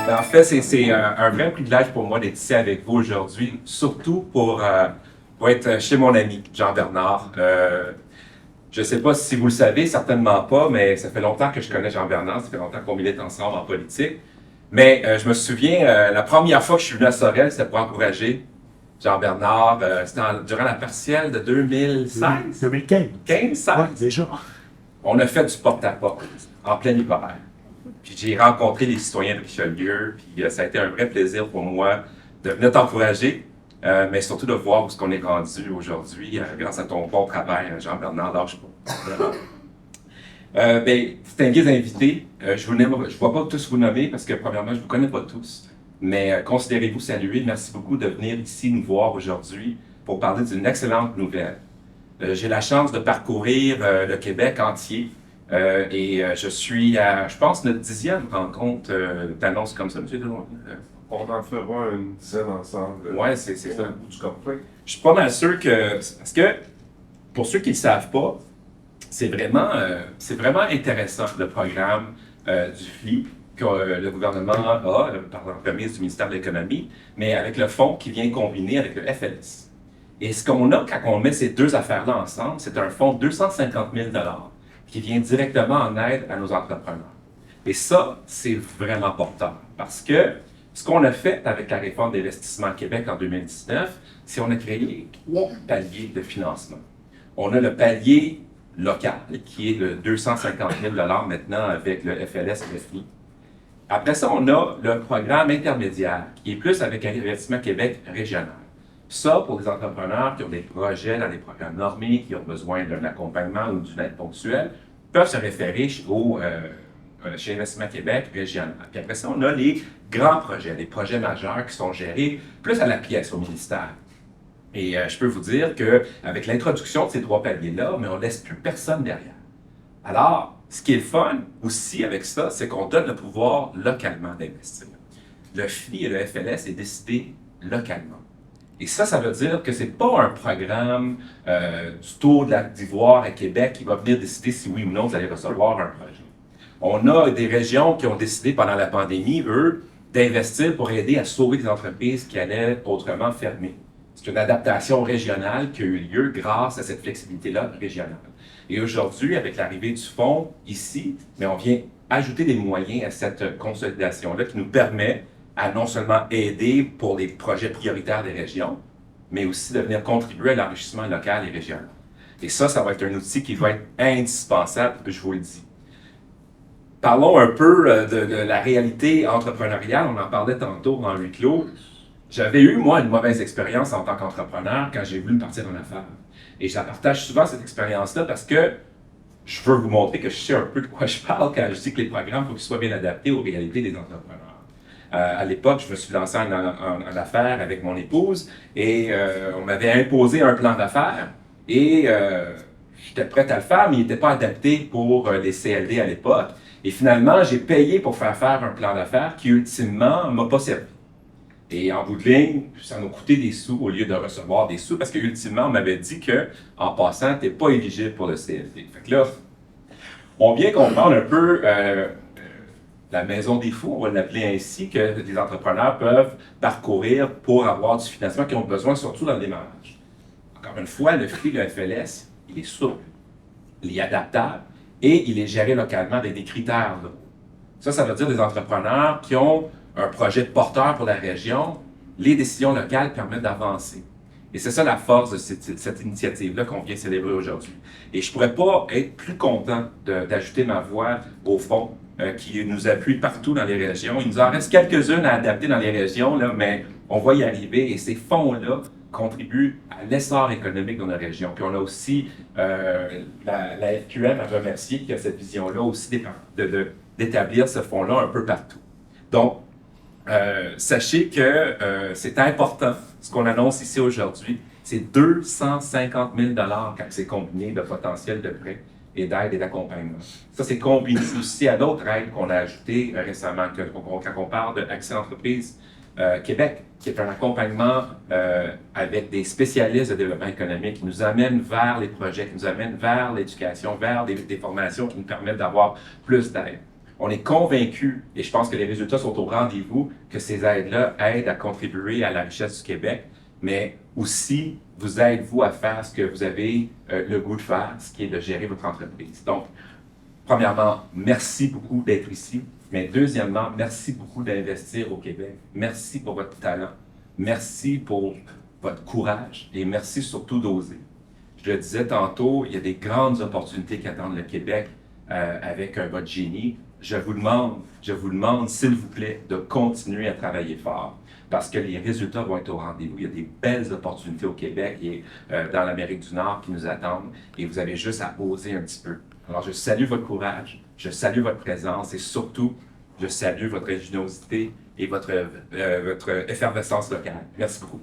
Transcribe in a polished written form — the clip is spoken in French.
En fait, c'est un vrai privilège pour moi d'être ici avec vous aujourd'hui, surtout pour être chez mon ami Jean-Bernard. Je ne sais pas si vous le savez, certainement pas, mais ça fait longtemps que je connais Jean-Bernard, ça fait longtemps qu'on milite ensemble en politique. Mais je me souviens, la première fois que je suis venu à Sorel, c'était pour encourager Jean-Bernard. C'était durant la partielle de 2016? 2015. 15, Ouais, 16. déjà. On a fait du porte-à-porte en plein hiver. Puis j'ai rencontré les citoyens de Richelieu, puis ça a été un vrai plaisir pour moi de venir t'encourager, mais surtout de voir où est-ce qu'on est rendu aujourd'hui grâce à ton bon travail, Jean-Bernard, lâche pas. Vraiment. Distingués invités, je ne vois pas tous vous nommer parce que premièrement, je ne vous connais pas tous, mais considérez-vous salués. Merci beaucoup de venir ici nous voir aujourd'hui pour parler d'une excellente nouvelle. J'ai la chance de parcourir le Québec entier. Je suis à, je pense, notre 10e rencontre d'annonces comme ça, M. Delon. On en fera une dizaine ensemble. Ouais, c'est ça. Au bout du complet. Je suis pas mal sûr que, parce que, pour ceux qui ne le savent pas, c'est vraiment intéressant le programme du FLI que le gouvernement a par l'entremise du ministère de l'Économie, mais avec le fonds qui vient combiner avec le FLS. Et ce qu'on a quand on met ces deux affaires-là ensemble, c'est un fonds de 250 000 qui vient directement en aide à nos entrepreneurs. Et ça, c'est vraiment porteur parce que ce qu'on a fait avec la réforme d'investissement Québec en 2019, c'est qu'on a créé 3 paliers de financement. On a le palier local, qui est de 250 000 maintenant avec le FLS et le FLI. Après ça, on a le programme intermédiaire, qui est plus avec Investissement Québec régional. Ça, pour les entrepreneurs qui ont des projets dans des programmes normés, qui ont besoin d'un accompagnement ou d'une aide ponctuelle, peuvent se référer chez Investissement Québec régional. Puis après ça, on a les grands projets, les projets majeurs qui sont gérés plus à la pièce au ministère. Et je peux vous dire qu'avec l'introduction de ces 3 paliers-là, mais on ne laisse plus personne derrière. Alors, ce qui est le fun aussi avec ça, c'est qu'on donne le pouvoir localement d'investir. Le FLI et le FLS est décidé localement. Et ça veut dire que ce n'est pas un programme du Tour de la d'Ivoire à Québec qui va venir décider si oui ou non vous allez recevoir un projet. On a des régions qui ont décidé pendant la pandémie, eux, d'investir pour aider à sauver des entreprises qui allaient autrement fermer. C'est une adaptation régionale qui a eu lieu grâce à cette flexibilité-là régionale. Et aujourd'hui, avec l'arrivée du fonds ici, mais on vient ajouter des moyens à cette consolidation-là qui nous permet à non seulement aider pour les projets prioritaires des régions, mais aussi de venir contribuer à l'enrichissement local et régional. Et ça va être un outil qui va être indispensable, je vous le dis. Parlons un peu de la réalité entrepreneuriale. On en parlait tantôt en huis clos. J'avais eu, moi, une mauvaise expérience en tant qu'entrepreneur quand j'ai voulu me partir en affaires. Et je la partage souvent, cette expérience-là, parce que je veux vous montrer que je sais un peu de quoi je parle quand je dis que les programmes, il faut qu'ils soient bien adaptés aux réalités des entrepreneurs. À l'époque, je me suis lancé en affaires avec mon épouse et on m'avait imposé un plan d'affaires et j'étais prêt à le faire, mais il n'était pas adapté pour les CLD à l'époque. Et finalement, j'ai payé pour faire un plan d'affaires qui, ultimement, ne m'a pas servi. Et en bout de ligne, ça m'a coûté des sous au lieu de recevoir des sous parce qu'ultimement, on m'avait dit qu'en passant, tu n'es pas éligible pour le CLD. Fait que là, on vient comprendre un peu la maison des fous, on va l'appeler ainsi, que les entrepreneurs peuvent parcourir pour avoir du financement qu'ils ont besoin, surtout dans le démarrage. Encore une fois, le FLI, le FLS, il est souple, il est adaptable et il est géré localement avec des critères. Là. Ça veut dire des entrepreneurs qui ont un projet de porteur pour la région, les décisions locales permettent d'avancer. Et c'est ça la force de cette initiative-là qu'on vient célébrer aujourd'hui. Et je ne pourrais pas être plus content d'ajouter ma voix au fond qui nous appuie partout dans les régions. Il nous en reste quelques-unes à adapter dans les régions, là, mais on va y arriver. Et ces fonds-là contribuent à l'essor économique dans nos régions. Puis on a aussi la FQM à remercier qui a cette vision-là aussi d'établir ce fonds-là un peu partout. Donc, sachez que c'est important, ce qu'on annonce ici aujourd'hui, c'est 250 000 $ quand c'est combiné de potentiel de prêt et d'aide et d'accompagnement. Ça, c'est combiné aussi à d'autres aides qu'on a ajoutées récemment, quand on parle de Accès Entreprise Québec, qui est un accompagnement avec des spécialistes de développement économique qui nous amènent vers les projets, qui nous amènent vers l'éducation, vers des formations qui nous permettent d'avoir plus d'aide. On est convaincus, et je pense que les résultats sont au rendez-vous, que ces aides-là aident à contribuer à la richesse du Québec, mais aussi vous aident, vous, à faire ce que vous avez le goût de faire, ce qui est de gérer votre entreprise. Donc, premièrement, merci beaucoup d'être ici. Mais deuxièmement, merci beaucoup d'investir au Québec. Merci pour votre talent. Merci pour votre courage et merci surtout d'oser. Je le disais tantôt, il y a des grandes opportunités qui attendent le Québec avec votre génie. Je vous demande, s'il vous plaît, de continuer à travailler fort parce que les résultats vont être au rendez-vous. Il y a des belles opportunités au Québec et dans l'Amérique du Nord qui nous attendent et vous avez juste à oser un petit peu. Alors, je salue votre courage, je salue votre présence et surtout, je salue votre ingéniosité et votre effervescence locale. Merci beaucoup.